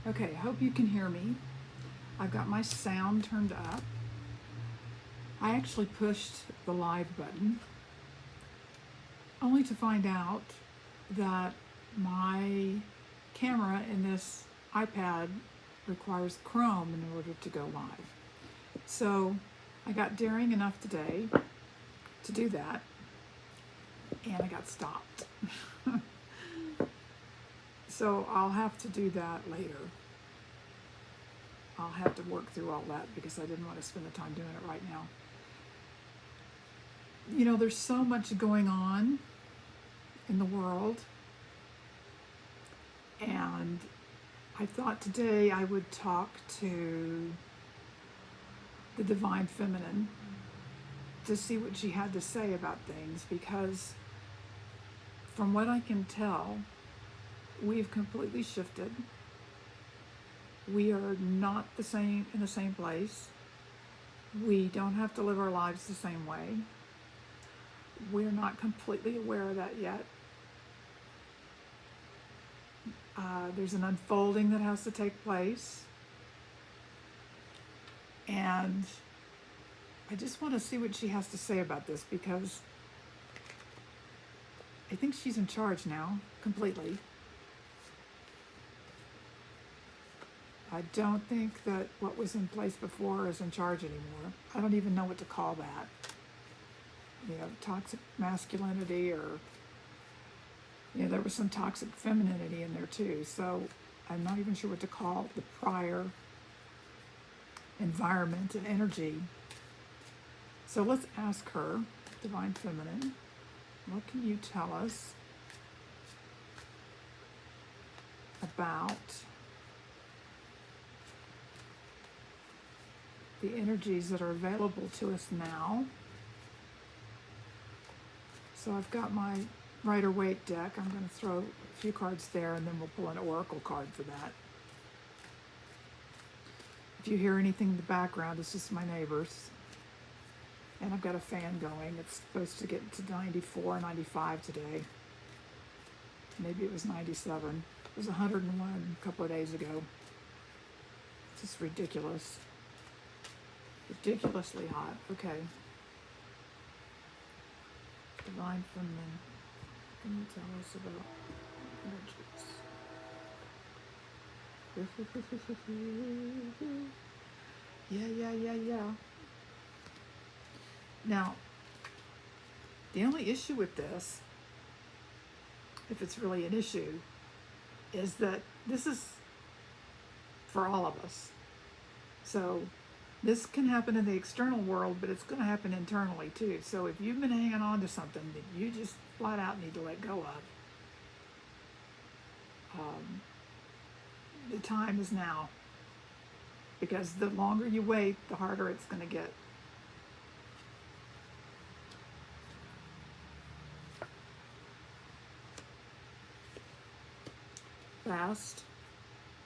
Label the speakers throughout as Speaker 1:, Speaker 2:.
Speaker 1: Okay, hope you can hear me. I've got my sound turned up. I actually pushed the live button only to find out that my camera in this iPad requires Chrome in order to go live. So I got daring enough today to do that, and I got stopped. So I'll have to do that later. I'll have to work through all that because I didn't want to spend the time doing it right now. You know, there's so much going on in the world, and I thought today I would talk to the Divine Feminine to see what she had to say about things, because from what I can tell, we've completely shifted. We are not the same in the same place. We don't have to live our lives the same way. We're not completely aware of that yet. There's an unfolding that has to take place. And I just want to see what she has to say about this, because I think she's in charge now, completely. I don't think that what was in place before is in charge anymore. I don't even know what to call that. You know, toxic masculinity, or, you know, there was some toxic femininity in there too. So I'm not even sure what to call the prior environment and energy. So let's ask her, Divine Feminine, what can you tell us about the energies that are available to us now? So I've got my Rider-Waite deck. I'm going to throw a few cards there, and then we'll pull an oracle card for that. If you hear anything in the background, it's just my neighbors. And I've got a fan going. It's supposed to get to 94, 95 today. Maybe it was 97. It was 101 a couple of days ago. It's just ridiculous. Ridiculously hot. Okay. Divine Feminine, what can you tell us about energies? Yeah. Now, the only issue with this, if it's really an issue, is that this is for all of us. So this can happen in the external world, but it's going to happen internally too. So if you've been hanging on to something that you just flat out need to let go of, the time is now. Because the longer you wait, the harder it's going to get. Past,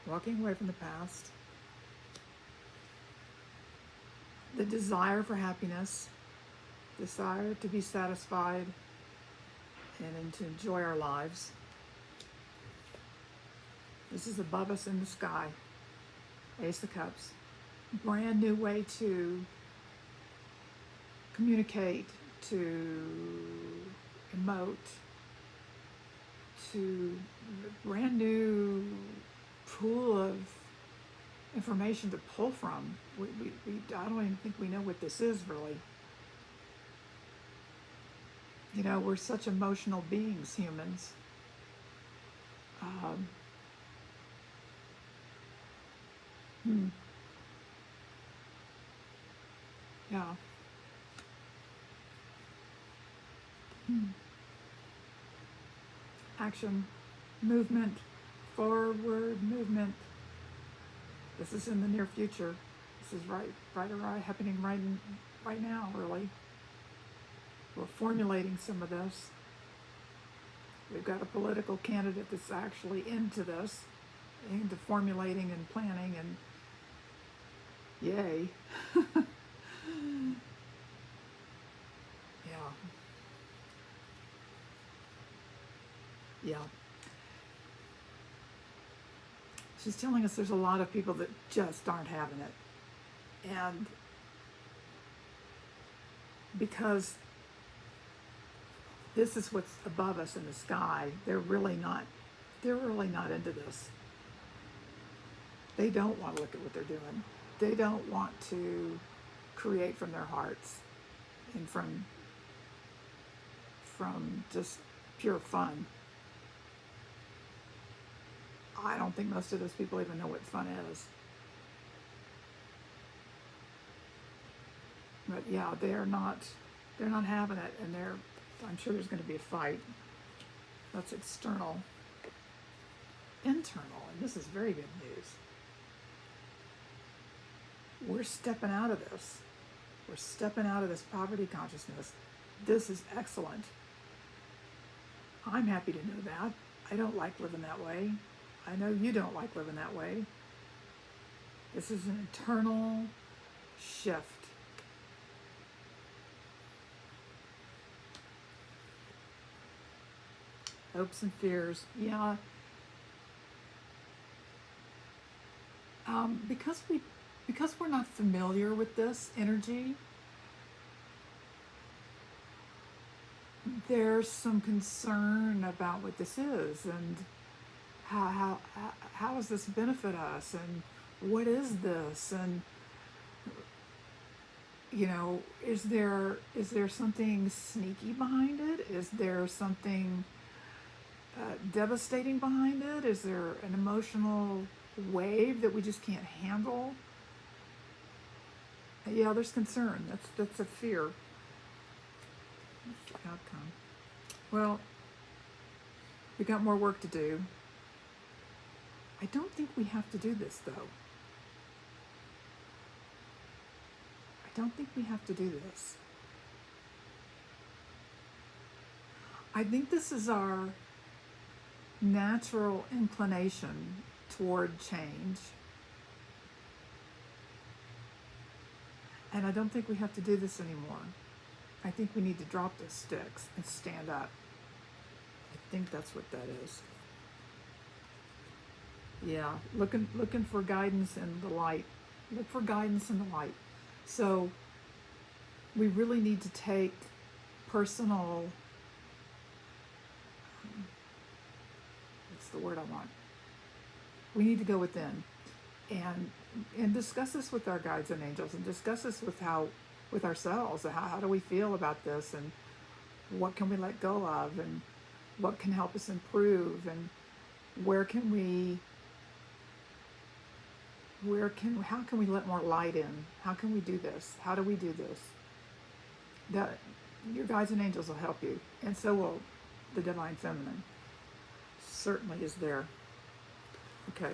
Speaker 1: walking away from the past. The desire for happiness, desire to be satisfied, and to enjoy our lives. This is above us in the sky. Ace of Cups. Brand new way to communicate, to emote, to brand new pool of information to pull from. I don't even think we know what this is really. You know, we're such emotional beings, humans. Yeah. Action, movement, forward movement. This is in the near future. This is happening right now, really. We're formulating some of this. We've got a political candidate that's actually into this, into formulating and planning, and yay. Yeah. she's telling us there's a lot of people that just aren't having it. And because this is what's above us in the sky, they're really not into this. They don't want to look at what they're doing. They don't want to create from their hearts and from just pure fun. I don't think most of those people even know what fun is. But yeah, they're not having it, and I'm sure there's going to be a fight. That's external. Internal, and this is very good news. We're stepping out of this. We're stepping out of this poverty consciousness. This is excellent. I'm happy to know that. I don't like living that way. I know you don't like living that way. This is an internal shift. Hopes and fears. Yeah. Because we're not familiar with this energy, there's some concern about what this is and how does this benefit us, and what is this, and is there something sneaky behind it? Is there something devastating behind it? Is there an emotional wave that we just can't handle? Yeah, there's concern. That's a fear. That's the outcome. Well, we got more work to do. I don't think we have to do this, though. I don't think we have to do this. I think this is our natural inclination toward change. And I don't think we have to do this anymore. I think we need to drop those sticks and stand up. I think that's what that is. Yeah, looking for guidance in the light. Look for guidance in the light. So we really need to take personal, what's the word I want? We need to go within and discuss this with our guides and angels, and discuss this with ourselves. How do we feel about this, and what can we let go of, and what can help us improve, and how can we let more light in? How can we do this? How do we do this? That your guides and angels will help you, and so will the Divine Feminine. Certainly is there. Okay.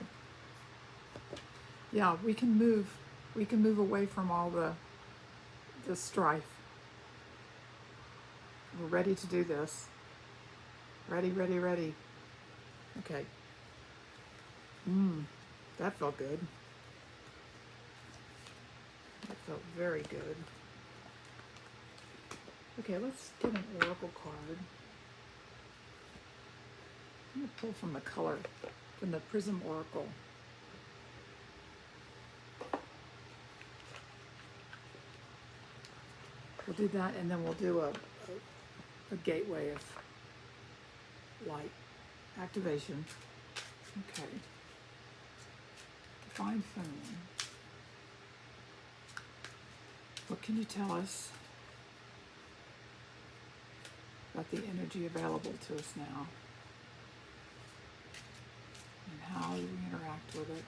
Speaker 1: Yeah, we can move away from all the strife. We're ready to do this. Ready. Okay. That felt good. That felt very good. Okay, let's get an oracle card. I'm going to pull from the Prism Oracle. We'll do that, and then we'll do a gateway of light activation. Okay. Divine Feminine. What can you tell us about the energy available to us now, and how we interact with it?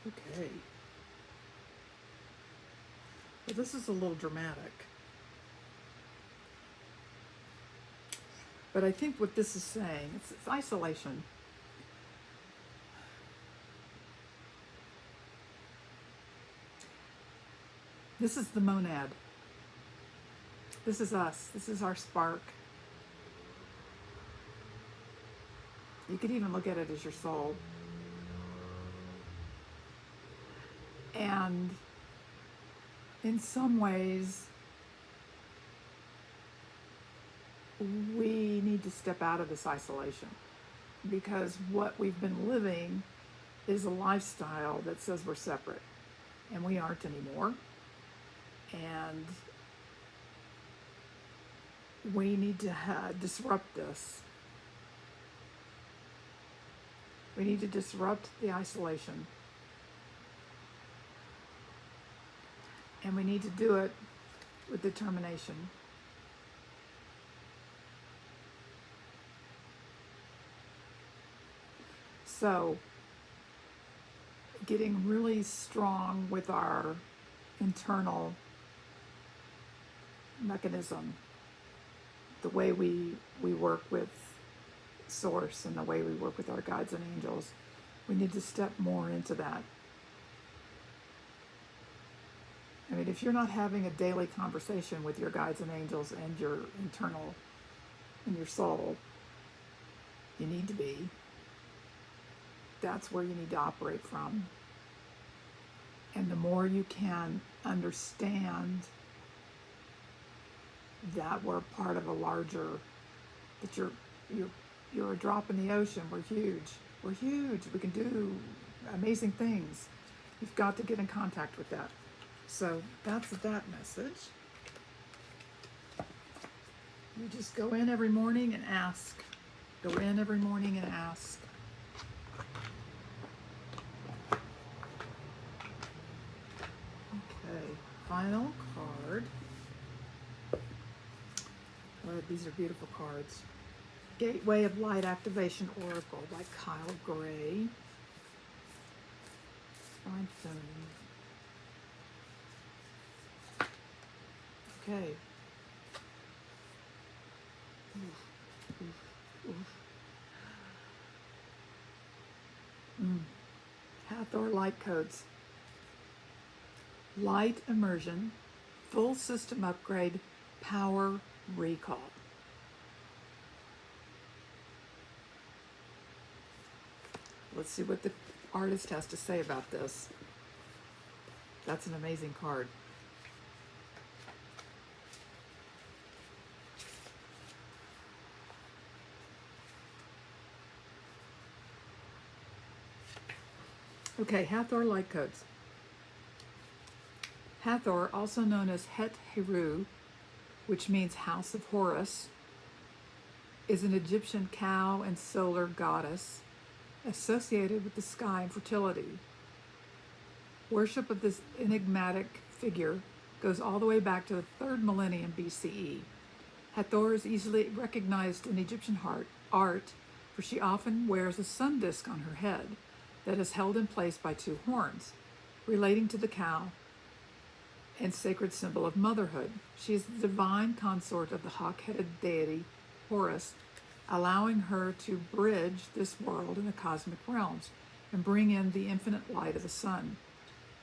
Speaker 1: Okay. Well, this is a little dramatic. But I think what this is saying, it's isolation. This is the monad. This is us. This is our spark. You could even look at it as your soul. And in some ways, we need to step out of this isolation, because what we've been living is a lifestyle that says we're separate, and we aren't anymore. And we need to disrupt this. We need to disrupt the isolation. And we need to do it with determination. So, getting really strong with our internal mechanism, the way we work with Source and the way we work with our guides and angels, we need to step more into that. I mean, if you're not having a daily conversation with your guides and angels and your internal and your soul, you need to be. That's where you need to operate from. And the more you can understand that we're part of a larger, that you're a drop in the ocean. We're huge. We're huge. We can do amazing things. You've got to get in contact with that. So that's that message. You just go in every morning and ask. Go in every morning and ask. Okay, final card. Oh, these are beautiful cards. Gateway of Light Activation Oracle by Kyle Gray. Divine Feminine. Okay. Oof, oof, oof. Hathor Light Codes. Light Immersion, Full System Upgrade, Power Recall. Let's see what the artist has to say about this. That's an amazing card. Okay, Hathor Light Codes. Hathor, also known as Het Heru, which means House of Horus, is an Egyptian cow and solar goddess associated with the sky and fertility. Worship of this enigmatic figure goes all the way back to the 3rd millennium BCE. Hathor is easily recognized in Egyptian art, for she often wears a sun disk on her head that is held in place by 2 horns, relating to the cow and sacred symbol of motherhood. She is the divine consort of the hawk-headed deity Horus, allowing her to bridge this world and the cosmic realms and bring in the infinite light of the sun.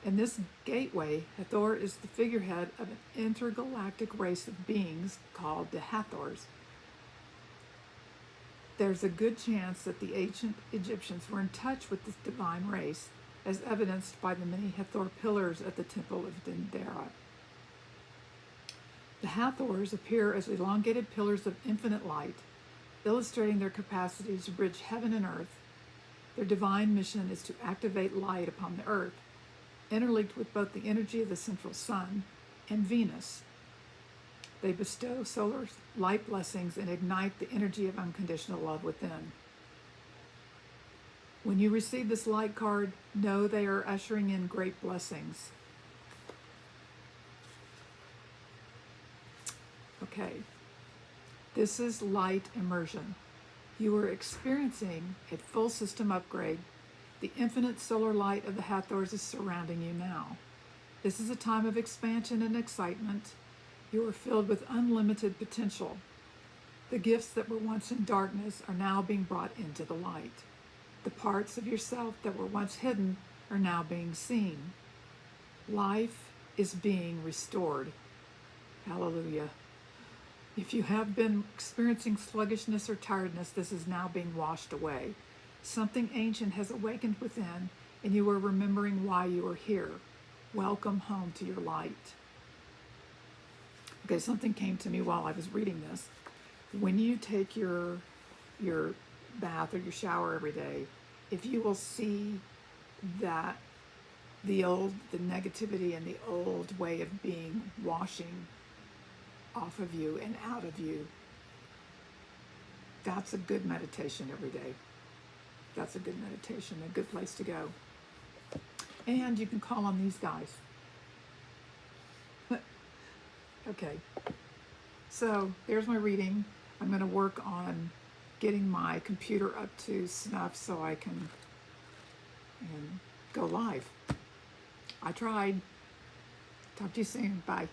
Speaker 1: In this gateway, Hathor is the figurehead of an intergalactic race of beings called the Hathors. There's a good chance that the ancient Egyptians were in touch with this divine race, as evidenced by the many Hathor pillars at the Temple of Dendera. The Hathors appear as elongated pillars of infinite light, illustrating their capacity to bridge heaven and earth. Their divine mission is to activate light upon the earth, interlinked with both the energy of the central sun and Venus. They bestow solar light blessings and ignite the energy of unconditional love within. When you receive this light card, know they are ushering in great blessings. Okay, this is light immersion. You are experiencing a full system upgrade. The infinite solar light of the Hathors is surrounding you now. This is a time of expansion and excitement. You are filled with unlimited potential. The gifts that were once in darkness are now being brought into the light. The parts of yourself that were once hidden are now being seen. Life is being restored. Hallelujah. If you have been experiencing sluggishness or tiredness, this is now being washed away. Something ancient has awakened within, and you are remembering why you are here. Welcome home to your light. Okay, something came to me while I was reading this. When you take your bath or your shower every day, if you will see that the negativity and the old way of being washing off of you and out of you, that's a good meditation every day. That's a good meditation, a good place to go. And you can call on these guys. Okay, so there's my reading. I'm going to work on getting my computer up to snuff so I can go live. I tried. Talk to you soon. Bye.